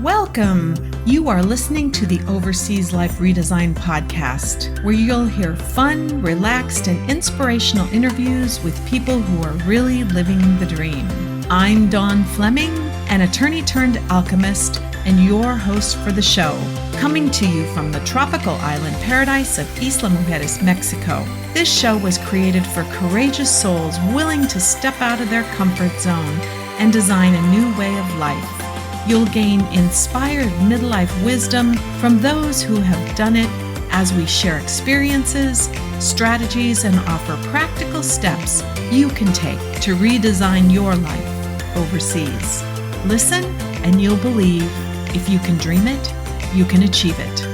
Welcome! You are listening to the Overseas Life Redesign podcast, where you'll hear fun, relaxed, and inspirational interviews with people who are really living the dream. I'm Dawn Fleming, an attorney turned alchemist, and your host for the show, coming to you from the tropical island paradise of Isla Mujeres, Mexico. This show was created for courageous souls willing to step out of their comfort zone and design a new way of life. You'll gain inspired midlife wisdom from those who have done it as we share experiences, strategies, and offer practical steps you can take to redesign your life overseas. Listen and you'll believe if you can dream it, you can achieve it.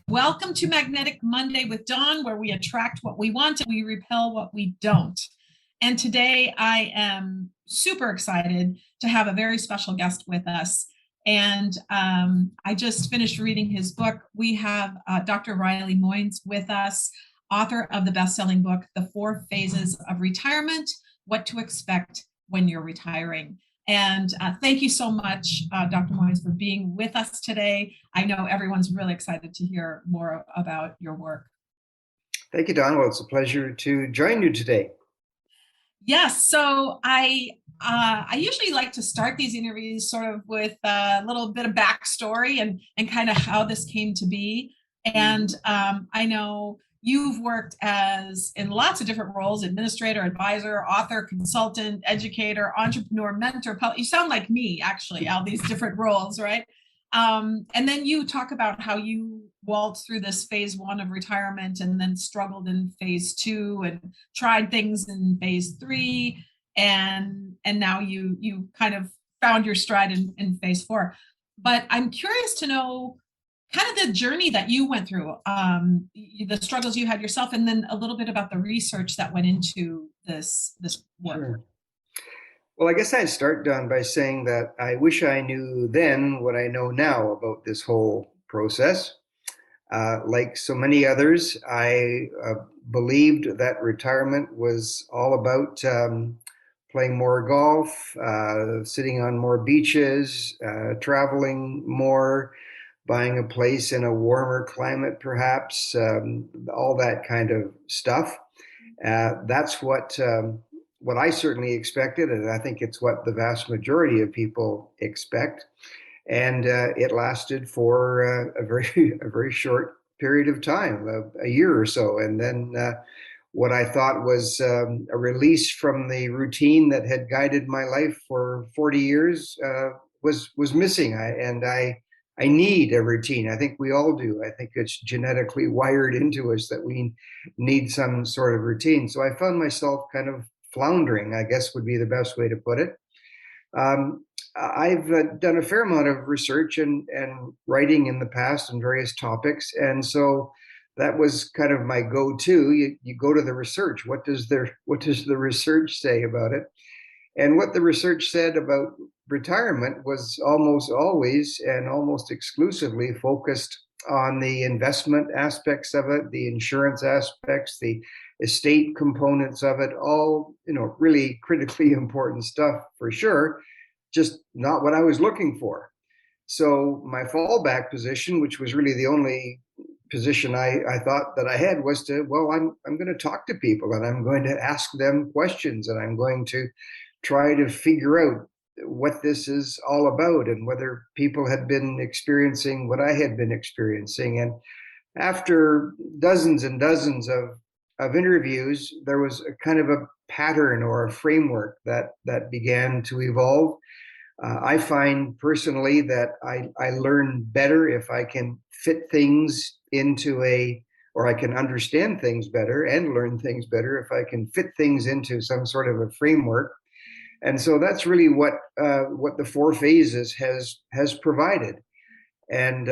Welcome to Magnetic Monday with Dawn, where we attract what we want and we repel what we don't. And today I am super excited to have a very special guest with us. And I just finished reading his book. We have Dr. Riley Moynes with us, author of the best-selling book, The 4 Phases of Retirement, What to Expect When You're Retiring. And thank you so much, Dr. Moynes, for being with us today. I know everyone's really excited to hear more about your work. Thank you, Don. Well, it's a pleasure to join you today. Yes, so I usually like to start these interviews sort of with a little bit of backstory and kind of how this came to be. And I know you've worked in lots of different roles: administrator, advisor, author, consultant, educator, entrepreneur, mentor. You sound like me, actually, all these different roles, right? And then you talk about how you waltzed through this phase 1 of retirement and then struggled in phase 2 and tried things in phase 3. And now you kind of found your stride in phase 4. But I'm curious to know kind of the journey that you went through, the struggles you had yourself, and then a little bit about the research that went into this work. Sure. Well, I guess I'd start, Don, by saying that I wish I knew then what I know now about this whole process. Like so many others, I believed that retirement was all about playing more golf, sitting on more beaches, traveling more, buying a place in a warmer climate, perhaps, all that kind of stuff. That's what I certainly expected, and I think it's what the vast majority of people expect. And it lasted for a very short period of time, a year or so, and then what I thought was a release from the routine that had guided my life for 40 years was missing. I need a routine. I think we all do. I think it's genetically wired into us that we need some sort of routine. So I found myself kind of floundering, I guess would be the best way to put it. I've done a fair amount of research and writing in the past on various topics. And so that was kind of my go-to. You go to the research. What does the research say about it? And what the research said about retirement was almost always and almost exclusively focused on the investment aspects of it, the insurance aspects, the estate components of it, all, really critically important stuff for sure, just not what I was looking for. So my fallback position, which was really the only position I thought that I had, was I'm going to talk to people and I'm going to ask them questions and I'm going to try to figure out what this is all about and whether people had been experiencing what I had been experiencing. And after dozens and dozens of interviews, there was a kind of a pattern or a framework that began to evolve. I find personally that I learn better if I can fit things into or I can understand things better and learn things better if I can fit things into some sort of a framework. And so that's really what the 4 phases has provided. And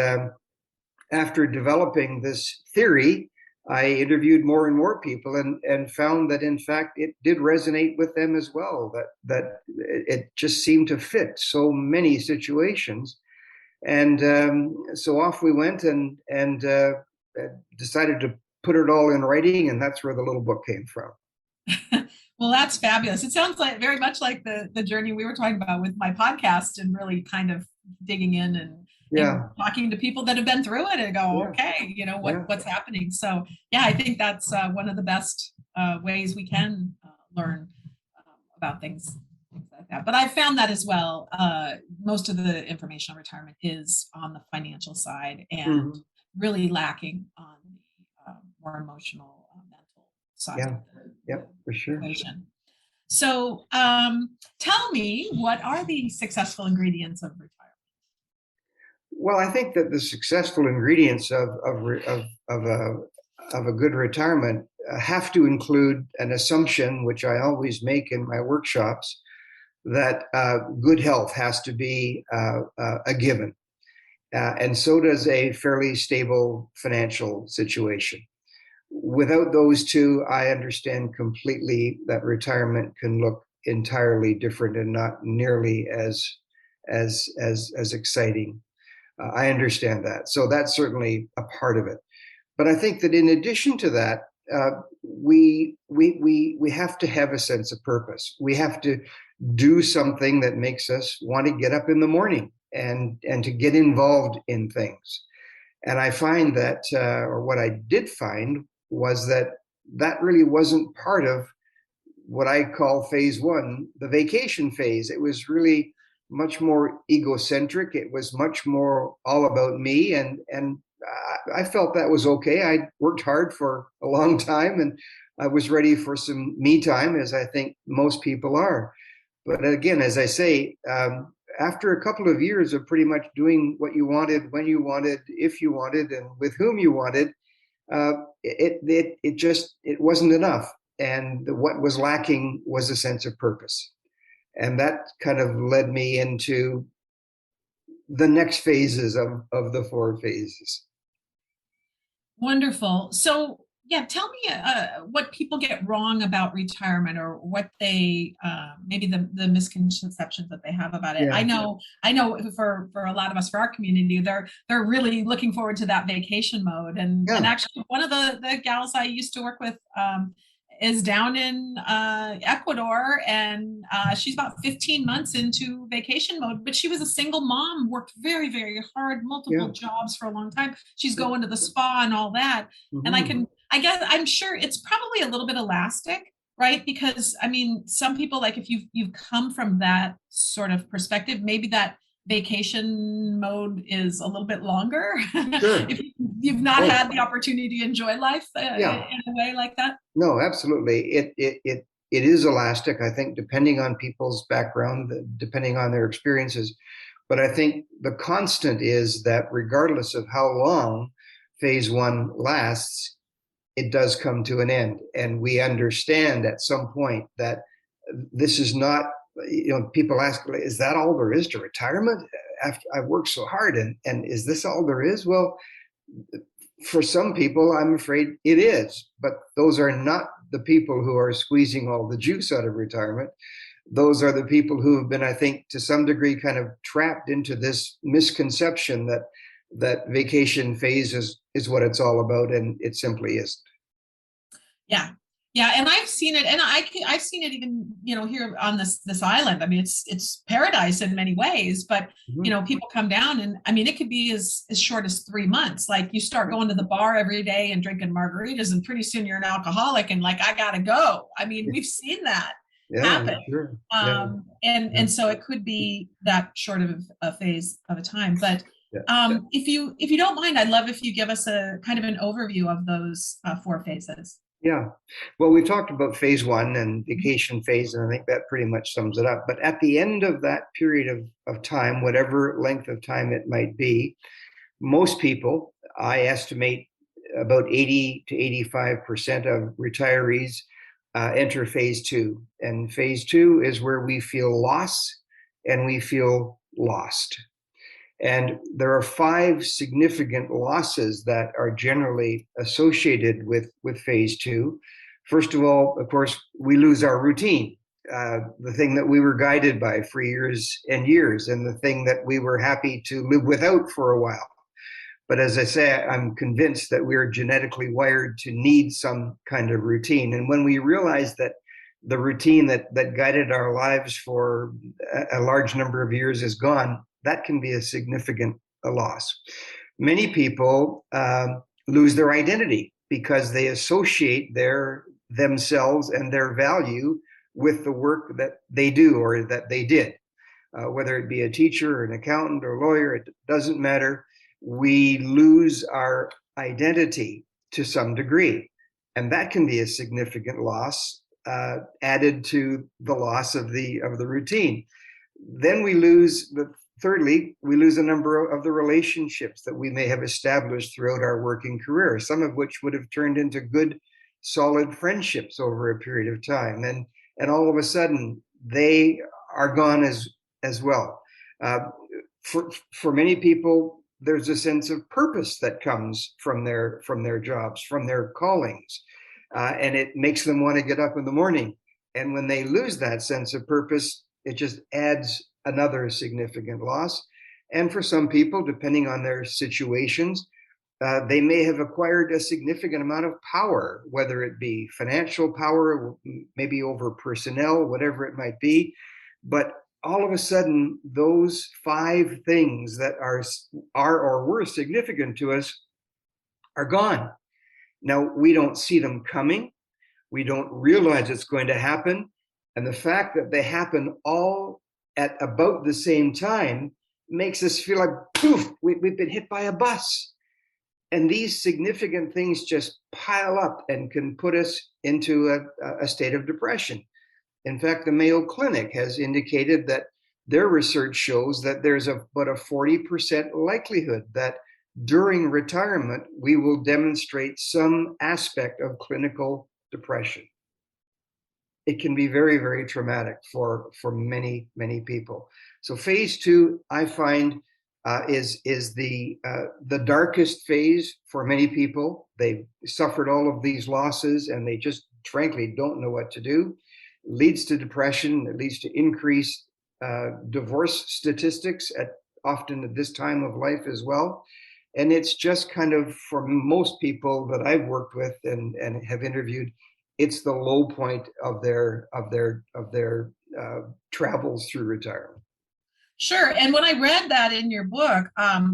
after developing this theory, I interviewed more and more people and found that, in fact, it did resonate with them as well, that it just seemed to fit so many situations. And so off we went and decided to put it all in writing, and that's where the little book came from. Well, that's fabulous. It sounds like very much like the journey we were talking about with my podcast and really kind of digging in and Yeah, talking to people that have been through it and go, yeah, okay, yeah. what's happening. So yeah, I think that's one of the best ways we can learn about things like that. But I found that as well. Most of the information on retirement is on the financial side and Mhm. really lacking on the more emotional, mental side Yeah, of the yeah, for sure. equation. So, tell me, what are the successful ingredients of retirement? Well, I think that the successful ingredients of a good retirement have to include an assumption, which I always make in my workshops, that good health has to be a given, and so does a fairly stable financial situation. Without those two, I understand completely that retirement can look entirely different and not nearly as exciting. I understand that. So that's certainly a part of it. But I think that in addition to that, we have to have a sense of purpose. We have to do something that makes us want to get up in the morning and to get involved in things. And I find that, or what I did find, was that that really wasn't part of what I call phase one, the vacation phase. It was really much more egocentric. It was much more all about me, and I felt that was okay. I worked hard for a long time, and I was ready for some me time, as I think most people are. But again, as I say, after a couple of years of pretty much doing what you wanted, when you wanted, if you wanted, and with whom you wanted, it wasn't enough. And what was lacking was a sense of purpose. And that kind of led me into the next phases of the four phases. Wonderful. So, yeah, tell me what people get wrong about retirement, or what they maybe the misconceptions that they have about it. Yeah, I know for a lot of us, for our community, they're really looking forward to that vacation mode. And yeah, actually, one of the gals I used to work with is down in Ecuador, and she's about 15 months into vacation mode. But she was a single mom, worked very, very hard, multiple yeah. jobs for a long time. She's going to the spa and all that. And Mm-hmm. I guess I'm sure it's probably a little bit elastic, right? Because I mean, some people, like, if you've come from that sort of perspective, maybe that vacation mode is a little bit longer Sure. if you've not Oh, had the opportunity to enjoy life yeah. in a way like that. No, absolutely. It is elastic, I think, depending on people's background, depending on their experiences. But I think the constant is that regardless of how long phase one lasts, it does come to an end. And we understand at some point that this is not, people ask, is that all there is to retirement? After I've worked so hard, and is this all there is? Well, for some people, I'm afraid it is, but those are not the people who are squeezing all the juice out of retirement. Those are the people who have been, I think, to some degree, kind of trapped into this misconception that vacation phase is what it's all about, and it simply isn't. Yeah. Yeah, and I've seen it, and I've seen it even, here on this island. I mean, it's paradise in many ways, but Mhm. people come down, and I mean, it could be as short as 3 months. Like, you start going to the bar every day and drinking margaritas, and pretty soon you're an alcoholic, and like, I gotta go. I mean, we've seen that Yeah, happen. sure. Yeah, And yeah, so it could be that short of a phase of a time. But yeah. if you don't mind, I'd love if you give us a kind of an overview of those four phases. Yeah. Well, we've talked about phase one and vacation phase, and I think that pretty much sums it up. But at the end of that period of time, whatever length of time it might be, most people, I estimate about 80 to 85% of retirees enter phase two. And phase two is where we feel loss and we feel lost. And there are five significant losses that are generally associated with phase two. First of all, of course, we lose our routine, the thing that we were guided by for years and years, and the thing that we were happy to live without for a while. But as I say, I'm convinced that we're genetically wired to need some kind of routine. And when we realize that the routine that guided our lives for a large number of years is gone, that can be a significant loss. Many people lose their identity because they associate themselves and their value with the work that they do or that they did. Whether it be a teacher or an accountant or lawyer, it doesn't matter. We lose our identity to some degree. And that can be a significant loss, added to the loss of the routine. Then thirdly, we lose a number of the relationships that we may have established throughout our working career, some of which would have turned into good, solid friendships over a period of time. And all of a sudden, they are gone as well. For many people, there's a sense of purpose that comes from their jobs, from their callings, and it makes them want to get up in the morning. And when they lose that sense of purpose, it just adds another significant loss. And for some people, depending on their situations, they may have acquired a significant amount of power, whether it be financial power, maybe over personnel, whatever it might be. But all of a sudden, those 5 things that are or were significant to us are gone. Now, we don't see them coming. We don't realize it's going to happen. And the fact that they happen all at about the same time makes us feel like, poof, we've been hit by a bus. And these significant things just pile up and can put us into a state of depression. In fact, the Mayo Clinic has indicated that their research shows that there's about a 40% likelihood that during retirement, we will demonstrate some aspect of clinical depression. It can be very, very traumatic for many, many people. So phase 2, I find, is the darkest phase for many people. They've suffered all of these losses and they just frankly don't know what to do. It leads to depression. It leads to increased divorce statistics often at this time of life as well. And it's just kind of, for most people that I've worked with and have interviewed, it's the low point of their travels through retirement. Sure. And when I read that in your book,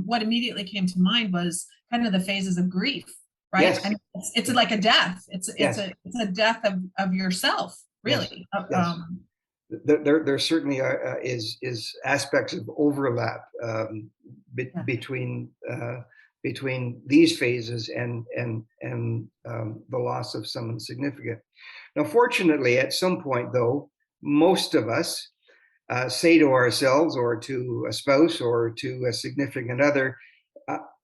what immediately came to mind was kind of the phases of grief, right? Yes. I mean, it's like a death. It's Yes. a death of yourself, really. Yes. There certainly is aspects of overlap between these phases and the loss of someone significant. Now, fortunately, at some point, though, most of us say to ourselves or to a spouse or to a significant other,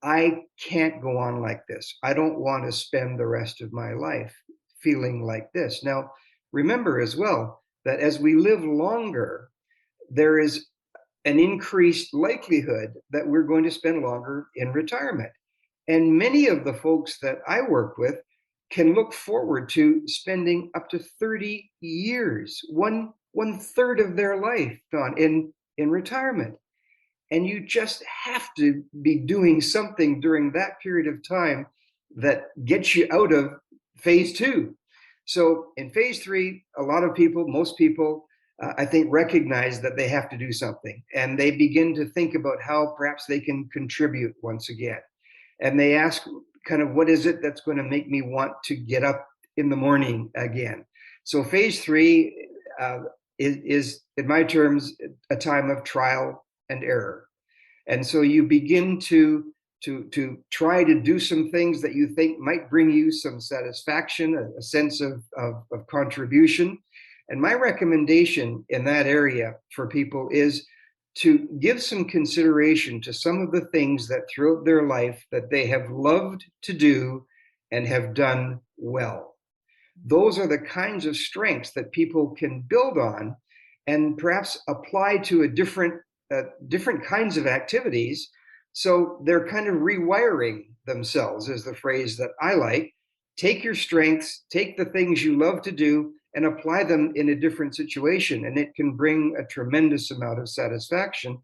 I can't go on like this. I don't want to spend the rest of my life feeling like this. Now, remember as well that as we live longer, there is an increased likelihood that we're going to spend longer in retirement. And many of the folks that I work with can look forward to spending up to 30 years, one third of their life in retirement. And you just have to be doing something during that period of time that gets you out of phase 2. So in phase 3, a lot of people, most people, I think, recognize that they have to do something. And they begin to think about how perhaps they can contribute once again. And they ask kind of, what is it that's going to make me want to get up in the morning again? So phase 3 is, in my terms, a time of trial and error. And so you begin to try to do some things that you think might bring you some satisfaction, a sense of contribution. And my recommendation in that area for people is to give some consideration to some of the things that throughout their life that they have loved to do and have done well. Those are the kinds of strengths that people can build on and perhaps apply to different kinds of activities. So they're kind of rewiring themselves, is the phrase that I like. Take your strengths, take the things you love to do, and apply them in a different situation. And it can bring a tremendous amount of satisfaction.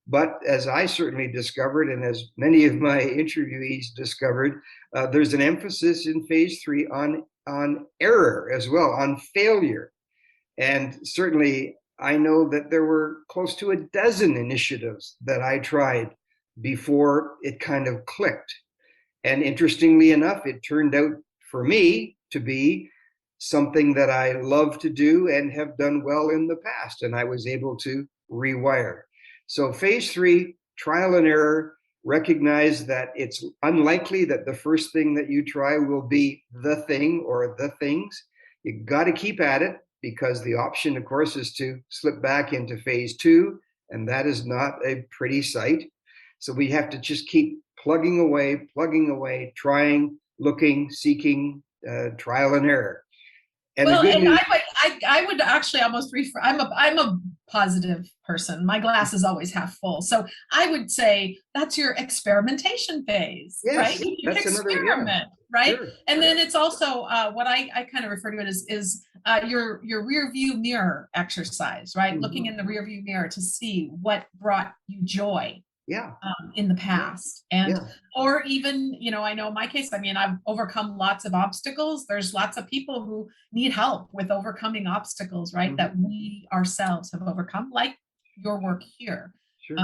But as I certainly discovered, and as many of my interviewees discovered, there's an emphasis in phase 3 on error as well, on failure. And certainly, I know that there were close to a dozen initiatives that I tried before it kind of clicked. And interestingly enough, it turned out for me to be something that I love to do and have done well in the past. And I was able to rewire. So, phase three, trial and error, recognize that it's unlikely that the first thing that you try will be the thing or the things. You got to keep at it, because the option, of course, is to slip back into phase two. And that is not a pretty sight. So we have to just keep plugging away, trying, looking, seeking, trial and error. And the Well, good and news, I would actually almost refer. I'm a positive person. My glass is always half full. So I would say that's your experimentation phase, right? yes, You that's another, yeah, experiment, right? sure, And then it's also what I kind of refer to it as your rear view mirror exercise, right? Looking in the rear view mirror to see what brought you joy yeah, in the past. And yeah, or even, I know in my case, I mean, I've overcome lots of obstacles. There's lots of people who need help with overcoming obstacles, right? That we ourselves have overcome, like your work here, sure,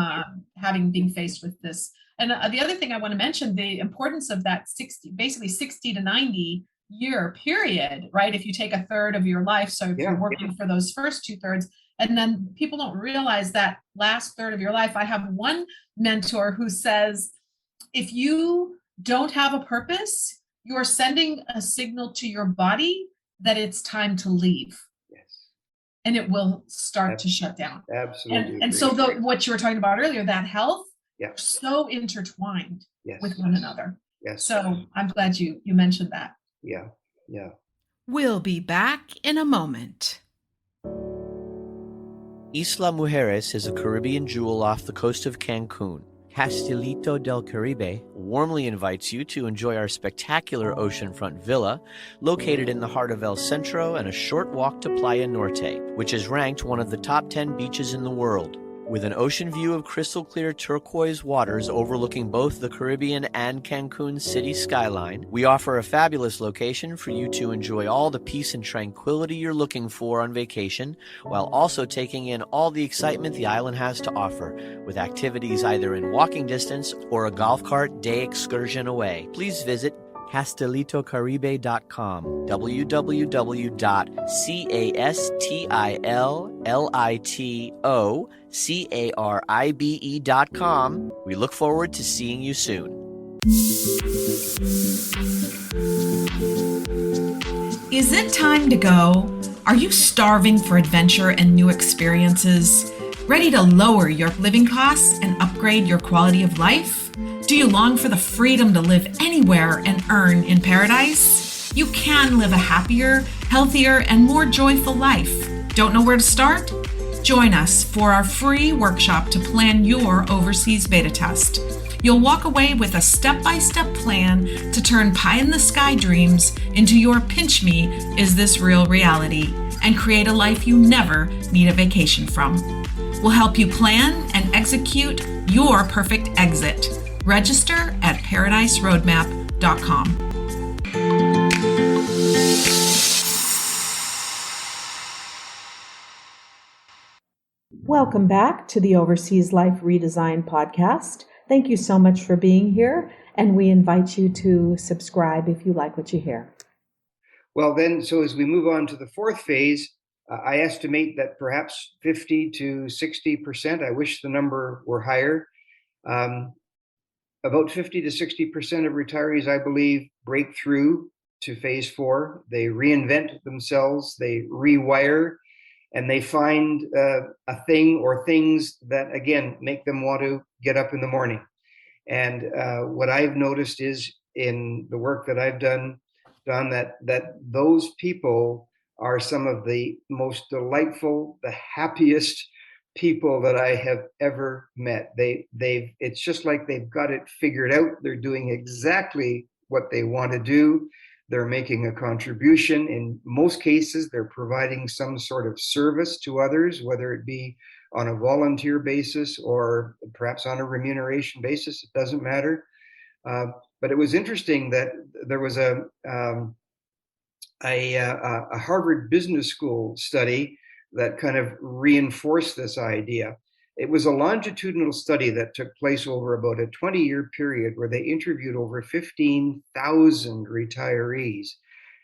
having been faced with this. And the other thing I want to mention, the importance of that 60 to 90 year period, right? If you take a third of your life, so if yeah, you're working for those first 2/3, and then people don't realize that last third of your life. I have one mentor who says, if you don't have a purpose, you are sending a signal to your body that it's time to leave, yes, and it will start to shut down. absolutely And agree. so what you were talking about earlier, that health, Yeah, so intertwined yes, with one another. yes, So I'm glad you mentioned that. yeah, yeah. We'll be back in a moment. Isla Mujeres is a Caribbean jewel off the coast of Cancun. Castilito del Caribe warmly invites you to enjoy our spectacular oceanfront villa, located in the heart of El Centro and a short walk to Playa Norte, which is ranked one of the top 10 beaches in the world. With an ocean view of crystal clear turquoise waters overlooking both the Caribbean and Cancun city skyline, we offer a fabulous location for you to enjoy all the peace and tranquility you're looking for on vacation, while also taking in all the excitement the island has to offer, with activities either in walking distance or a golf cart day excursion away. Please visit CastilitoCaribe.com, www.CastilitoCaribe.com. We look forward to seeing you soon. Is it time to go? Are you starving for adventure and new experiences? Ready to lower your living costs and upgrade your quality of life? Do you long for the freedom to live anywhere and earn in paradise? You can live a happier, healthier, and more joyful life. Don't know where to start? Join us for our free workshop to plan your overseas beta test. You'll walk away with a step-by-step plan to turn pie-in-the-sky dreams into your pinch me, is this real reality, and create a life you never need a vacation from. We'll help you plan and execute your perfect exit. Register at paradiseroadmap.com. Welcome back to the Overseas Life Redesign podcast. Thank you so much for being here, and we invite you to subscribe if you like what you hear. Well, then, so as we move on to the fourth phase, I estimate that perhaps 50 to 60%, I wish the number were higher, about 50 to 60% of retirees, I believe, break through to phase four. They reinvent themselves, they rewire, and they find a thing or things that, again, make them want to get up in the morning. And what I've noticed is in the work that I've done that those people are some of the most delightful, the happiest people that I have ever met. It's just like they've got it figured out. They're doing exactly what they want to do. They're making a contribution. In most cases, they're providing some sort of service to others, whether it be on a volunteer basis or perhaps on a remuneration basis. It doesn't matter. But it was interesting that there was a Harvard Business School study that kind of reinforced this idea. It was a longitudinal study that took place over about a 20-year period where they interviewed over 15,000 retirees.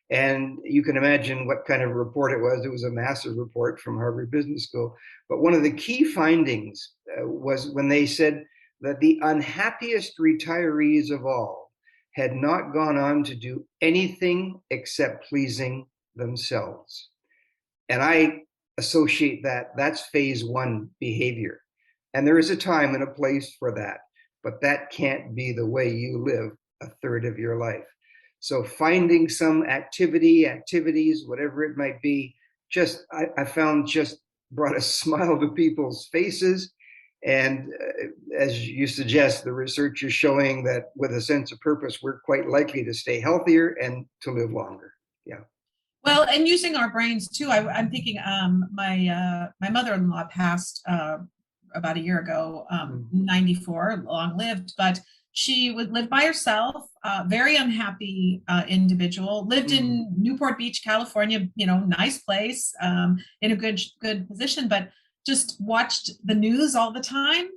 And you can imagine what kind of report it was. It was a massive report from Harvard Business School. But one of the key findings was when they said that the unhappiest retirees of all had not gone on to do anything except pleasing themselves. And I associate that's phase one behavior. And there is a time and a place for that, but that can't be the way you live a third of your life. So finding some activities, whatever it might be, I found just brought a smile to people's faces. And as you suggest, the research is showing that with a sense of purpose, we're quite likely to stay healthier and to live longer. Yeah. Well, and using our brains too. I'm thinking my mother-in-law passed about a year ago, 94, long lived, but she would live by herself, very unhappy individual, lived in Newport Beach, California, nice place, in a good position, but just watched the news all the time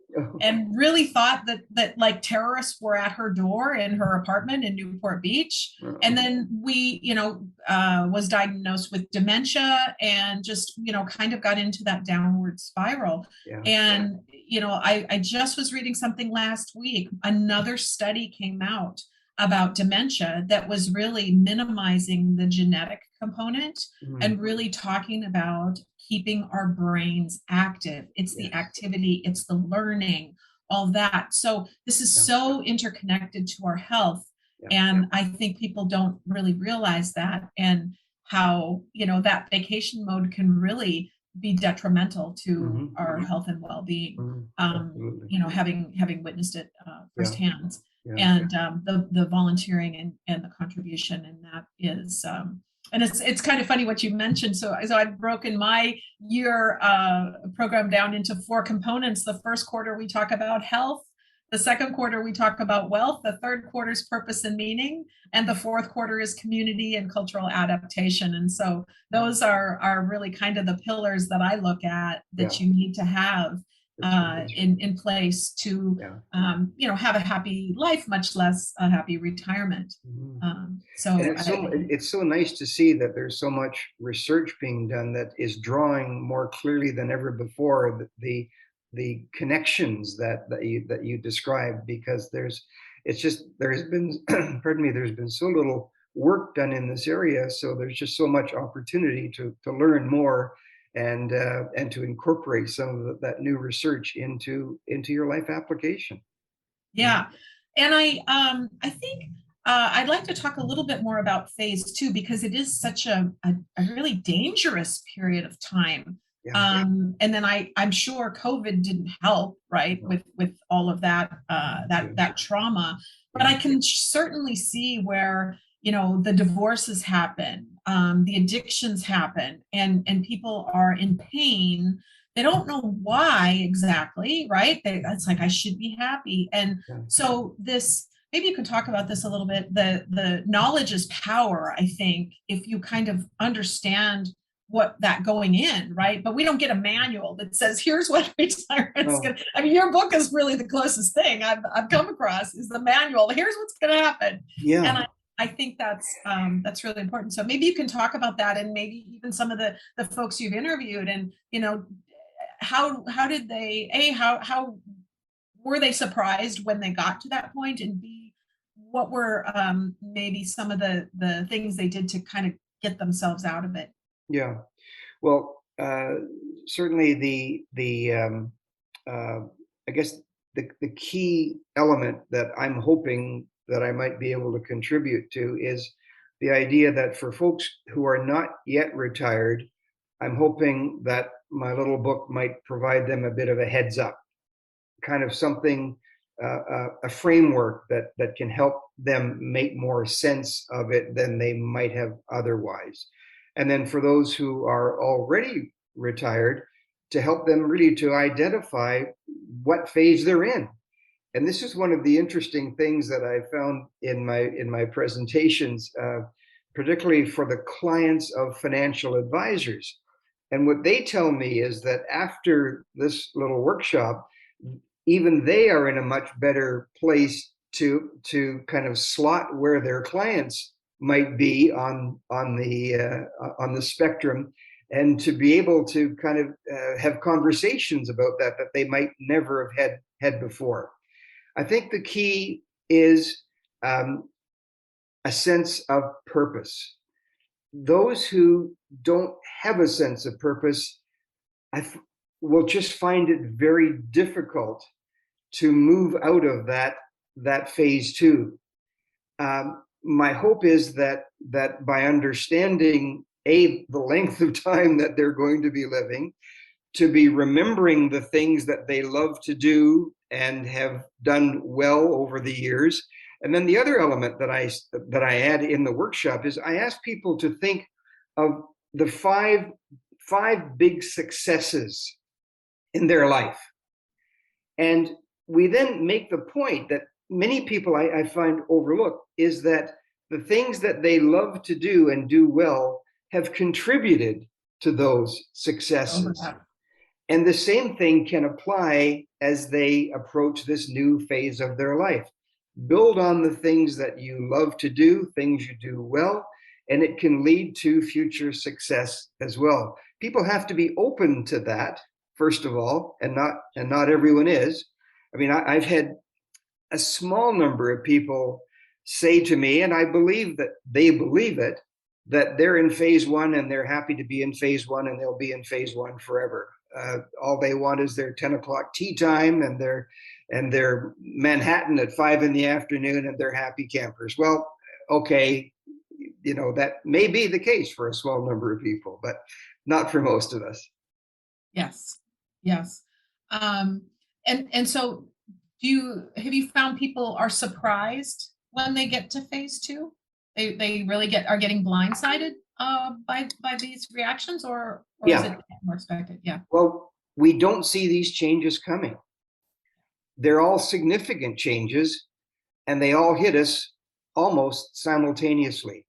and really thought that like terrorists were at her door in her apartment in Newport Beach. And then we, was diagnosed with dementia and just, kind of got into that downward spiral. Yeah. And, I just was reading something last week. Another study came out about dementia that was really minimizing the genetic component and really talking about keeping our brains active. It's the activity, it's the learning, all that. So this is so interconnected to our health. And I think people don't really realize that, and how, that vacation mode can really be detrimental to our health and well-being. Having witnessed it firsthand. And the volunteering and the contribution, and that is and it's kind of funny what you mentioned. So I've broken my year program down into 4 components. The first quarter we talk about health, the second quarter we talk about wealth, the third quarter is purpose and meaning, and the fourth quarter is community and cultural adaptation. And so those are really kind of the pillars that I look at that you need to have in place to have a happy life, much less a happy retirement. It's so nice to see that there's so much research being done that is drawing more clearly than ever before the connections that you described, because there's been there's been so little work done in this area, so there's just so much opportunity to learn more and to incorporate some of that new research into your life application. Yeah, and I think I'd like to talk a little bit more about phase 2, because it is such a really dangerous period of time. And then I'm sure COVID didn't help, right, with all of that that trauma. But I can certainly see where the divorces happen, the addictions happen, and people are in pain. They don't know why exactly, right? It's like, I should be happy. And so maybe you could talk about this a little bit. The knowledge is power, I think, if you kind of understand what that going in, right? But we don't get a manual that says, here's what retirement's going to, I mean, your book is really the closest thing I've come across, is the manual. Here's what's going to happen. Yeah. And I think that's really important. So maybe you can talk about that, and maybe even some of the folks you've interviewed, and, how did they, how were they surprised when they got to that point, and B, what were maybe some of the things they did to kind of get themselves out of it? Yeah, well, certainly I guess the key element that I'm hoping that I might be able to contribute to is the idea that for folks who are not yet retired, I'm hoping that my little book might provide them a bit of a heads up, kind of something, a framework that can help them make more sense of it than they might have otherwise. And then for those who are already retired, to help them really to identify what phase they're in. And this is one of the interesting things that I found in my presentations. particularly for the clients of financial advisors. And what they tell me is that after this little workshop, even they are in a much better place to kind of slot where their clients might be on the spectrum, and to be able to kind of have conversations about that they might never have had before. I think the key is a sense of purpose. Those who don't have a sense of purpose, will just find it very difficult to move out of that phase two. My hope is that by understanding the length of time that they're going to be living, to be remembering the things that they love to do and have done well over the years. And then the other element that I add in the workshop is I ask people to think of the five big successes in their life. And we then make the point that many people I find overlook is that the things that they love to do and do well have contributed to those successes. And the same thing can apply as they approach this new phase of their life. Build on the things that you love to do, things you do well, and it can lead to future success as well. People have to be open to that, first of all, and not everyone is. I mean, I've had a small number of people say to me, and I believe that they believe it, that they're in phase one and they're happy to be in phase one and they'll be in phase one forever. All they want is their 10 o'clock tea time and their Manhattan at 5 p.m. and they're happy campers. Well, okay, that may be the case for a small number of people, but not for most of us. Yes. And so have you found people are surprised when they get to phase two? They really are getting blindsided by these reactions, or is it more expected? Yeah. Well, we don't see these changes coming. They're all significant changes, and they all hit us almost simultaneously.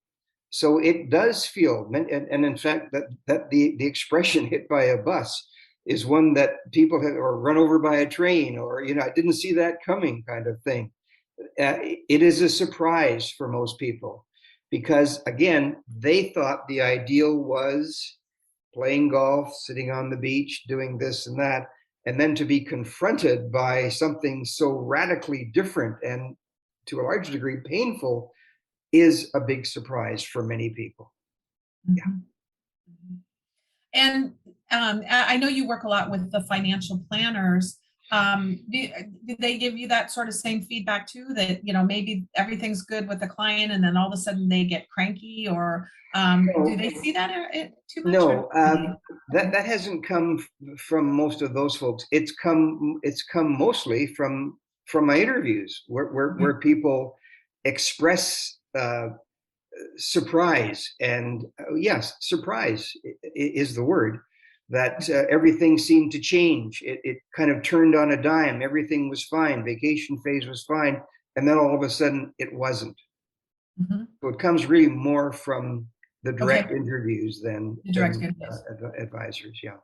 So it does feel, and in fact, that the expression "hit by a bus" is one that people have, or run over by a train, or I didn't see that coming kind of thing. It is a surprise for most people, because again, they thought the ideal was playing golf, sitting on the beach, doing this and that, and then to be confronted by something so radically different and to a large degree painful is a big surprise for many people. Mm-hmm. Yeah. And I know you work a lot with the financial planners. Did they give you that sort of same feedback too, that maybe everything's good with the client and then all of a sudden they get cranky, or do they see that too much? No, that hasn't come from most of those folks. It's come mostly from my interviews where people express surprise, and yes, surprise is the word, that everything seemed to change. It kind of turned on a dime. Everything was fine. Vacation phase was fine. And then all of a sudden it wasn't. Mm-hmm. So it comes really more from the direct interviews than advisors. Yeah.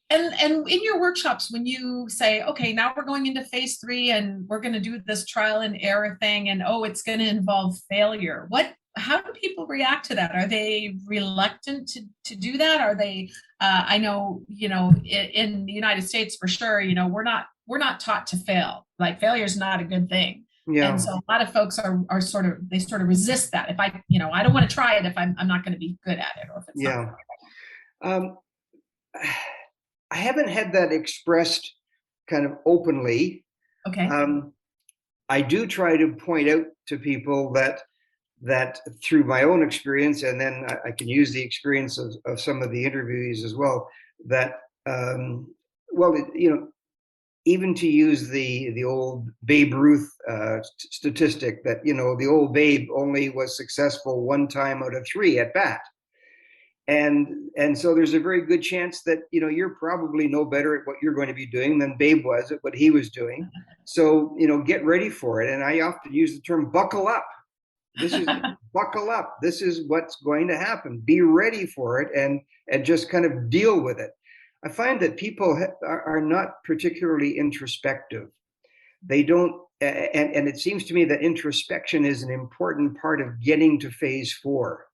And in your workshops, when you say, okay, now we're going into phase 3 and we're going to do this trial and error thing, and it's going to involve failure, how do people react to that? Are they reluctant to do that? Are they, I know, in the United States for sure, we're not taught to fail. Like, failure is not a good thing. Yeah. And so a lot of folks are sort of resist that. If I don't want to try it if I'm not going to be good at it, or if it's not. I haven't had that expressed kind of openly. Okay. I do try to point out to people that through my own experience, and then I can use the experience of some of the interviewees as well, that, even to use the old Babe Ruth statistic, that, the old Babe only was successful 1 time out of 3 at bat. And so there's a very good chance that, you're probably no better at what you're going to be doing than Babe was at what he was doing. So, get ready for it. And I often use the term buckle up. This is buckle up. This is what's going to happen. Be ready for it and just kind of deal with it. I find that people are not particularly introspective. They don't, and it seems to me that introspection is an important part of getting to phase 4.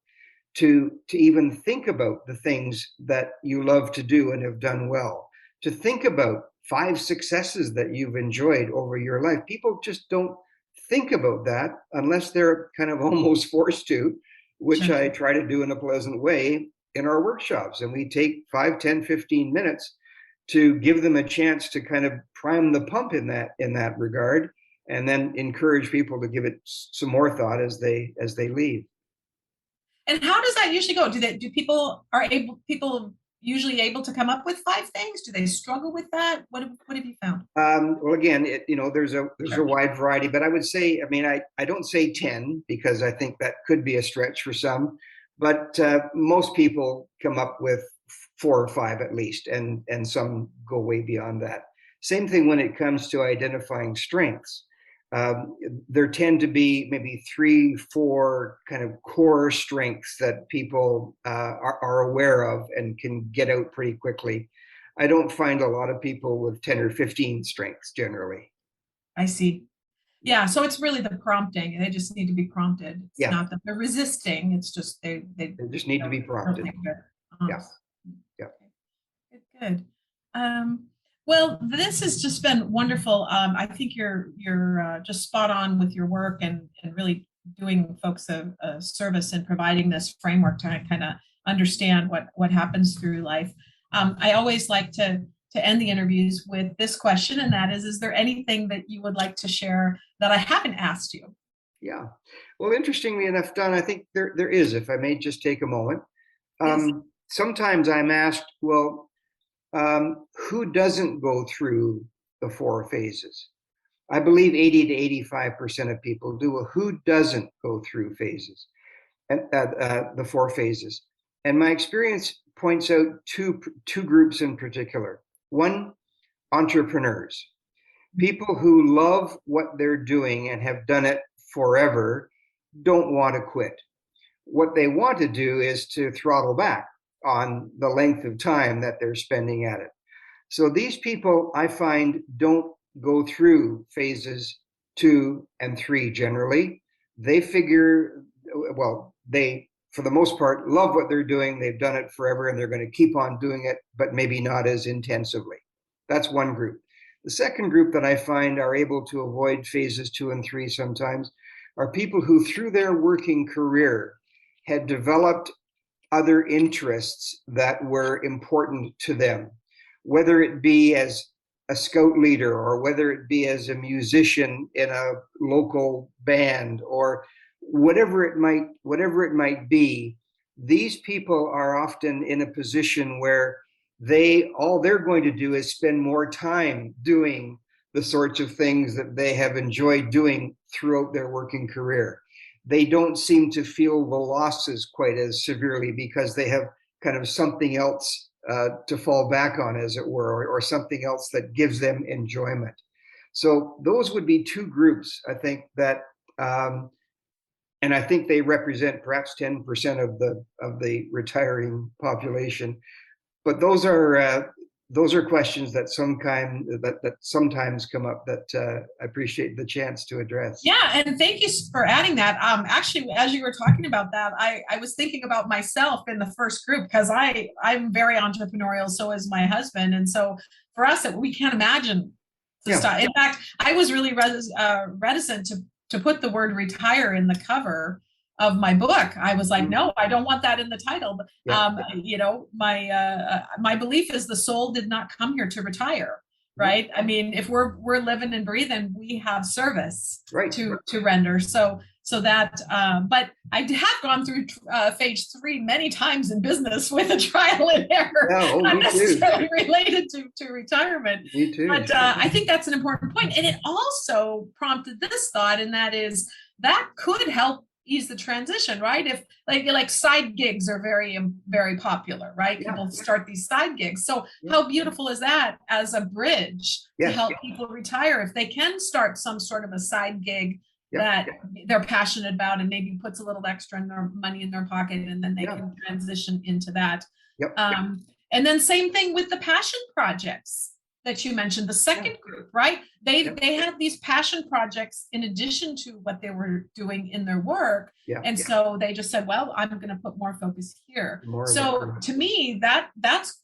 To even think about the things that you love to do and have done well, to think about 5 successes that you've enjoyed over your life. People just don't think about that unless they're kind of almost forced to, which Sure. I try to do in a pleasant way in our workshops. And we take 5, 10, 15 minutes to give them a chance to kind of prime the pump in that regard, and then encourage people to give it some more thought as they leave. And how does that usually go? Do people usually able to come up with 5 things? Do they struggle with that? What have you found? Well, again, there's a Sure. wide variety, but I would say, I don't say 10 because I think that could be a stretch for some, but most people come up with 4 or 5 at least, and some go way beyond that. Same thing when it comes to identifying strengths. There tend to be maybe 3, 4 kind of core strengths that people are aware of and can get out pretty quickly. I don't find a lot of people with 10 or 15 strengths generally. I see. Yeah, so it's really the prompting. They just need to be prompted. It's Yeah. not that they're resisting. It's just they They just need to be prompted. think good. Yeah. Yeah. Good. Well, this has just been wonderful. I think you're just spot on with your work and really doing folks a service and providing this framework to kind of understand what happens through life. I always like to end the interviews with this question, and that is there anything that you would like to share that I haven't asked you? Yeah. Well, interestingly enough, Don, I think there is, if I may just take a moment. Yes. Sometimes I'm asked, well, who doesn't go through the 4 phases? I believe 80 to 85% of people do. Who doesn't go through phases, and the 4 phases? And my experience points out two groups in particular. One, entrepreneurs, people who love what they're doing and have done it forever, don't want to quit. What they want to do is to throttle back on the length of time that they're spending at it. So these people, I find, don't go through phases 2 and 3 generally. They figure, well, they, for the most part, love what they're doing. They've done it forever and they're going to keep on doing it, but maybe not as intensively. That's one group. The second group that I find are able to avoid phases 2 and 3 sometimes are people who, through their working career, had developed other interests that were important to them, whether it be as a scout leader or whether it be as a musician in a local band or whatever it might be. These people are often in a position where all they're going to do is spend more time doing the sorts of things that they have enjoyed doing throughout their working career. They don't seem to feel the losses quite as severely because they have kind of something else to fall back on, as it were, or something else that gives them enjoyment. So those would be 2 groups, I think, that, and I think they represent perhaps 10% of the retiring population. But those are questions that sometimes come up that I appreciate the chance to address. Yeah, and thank you for adding that. Actually, as you were talking about that, I was thinking about myself in the first group because I'm very entrepreneurial, so is my husband, and so for us, we can't imagine to stop. In fact, I was really reticent to put the word retire in the cover of my book. I was like, no, I don't want that in the title. My belief is the soul did not come here to retire, right? I mean, if we're living and breathing, we have service to render. So that, but I have gone through phase 3 many times in business with a trial and error, not necessarily related to retirement. Me too. But I think that's an important point. And it also prompted this thought, and that is that could help ease the transition, right? If like side gigs are very, very popular, right? Yeah. People start these side gigs. So how beautiful is that as a bridge to help people retire if they can start some sort of a side gig that they're passionate about, and maybe puts a little extra in their money in their pocket, and then they Yeah. can transition into that. Yep. And then same thing with the passion projects that you mentioned, the second group, right? They had these passion projects in addition to what they were doing in their work. And so they just said, well, I'm going to put more focus here. So to me,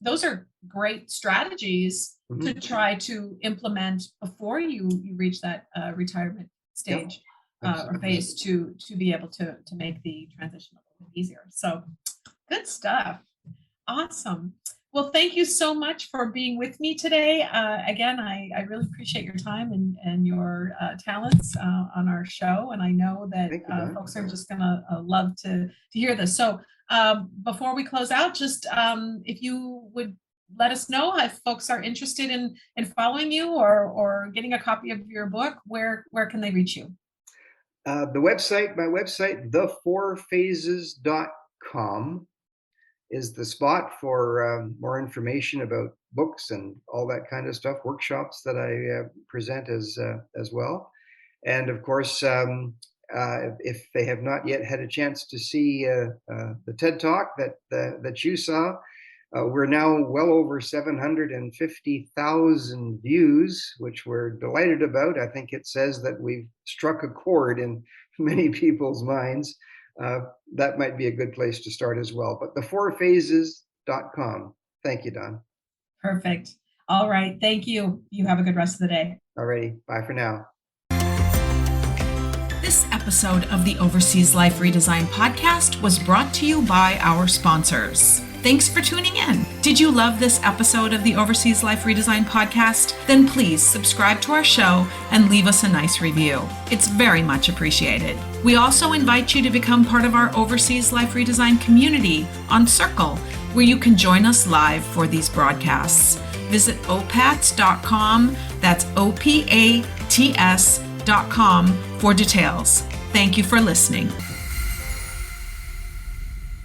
those are great strategies to try to implement before you reach that retirement stage or phase to be able to make the transition a little bit easier. So good stuff. Awesome. Well, thank you so much for being with me today. Again, I really appreciate your time and your talents on our show. And I know that folks are just going to love to hear this. So before we close out, just if you would let us know if folks are interested in following you or getting a copy of your book, where can they reach you? My website, the4phases.com. is the spot for more information about books and all that kind of stuff, workshops that I present as well. And of course, if they have not yet had a chance to see the TED Talk that you saw, we're now well over 750,000 views, which we're delighted about. I think it says that we've struck a chord in many people's minds. That might be a good place to start as well. But the4phases.com. Thank you, Don. Perfect. All right. Thank you. You have a good rest of the day. All righty. Bye for now. This episode of the Overseas Life Redesign podcast was brought to you by our sponsors. Thanks for tuning in. Did you love this episode of the Overseas Life Redesign podcast? Then please subscribe to our show and leave us a nice review. It's very much appreciated. We also invite you to become part of our Overseas Life Redesign community on Circle, where you can join us live for these broadcasts. Visit opats.com, that's OPATS.com for details. Thank you for listening.